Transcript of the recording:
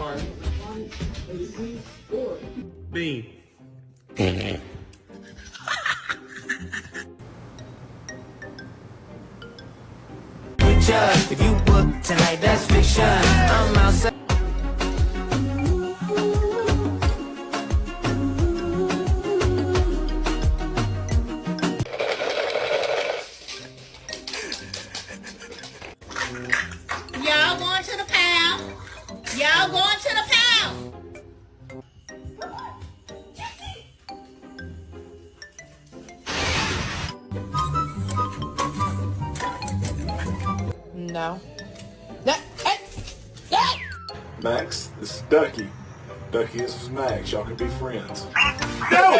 card. Bean. If you book tonight, that's fiction. I'm outside. Y'all going to the pound. Y'all going to the pound. No. Hey! Hey! Max, this is Ducky. Ducky, this is Max. Y'all can be friends. No!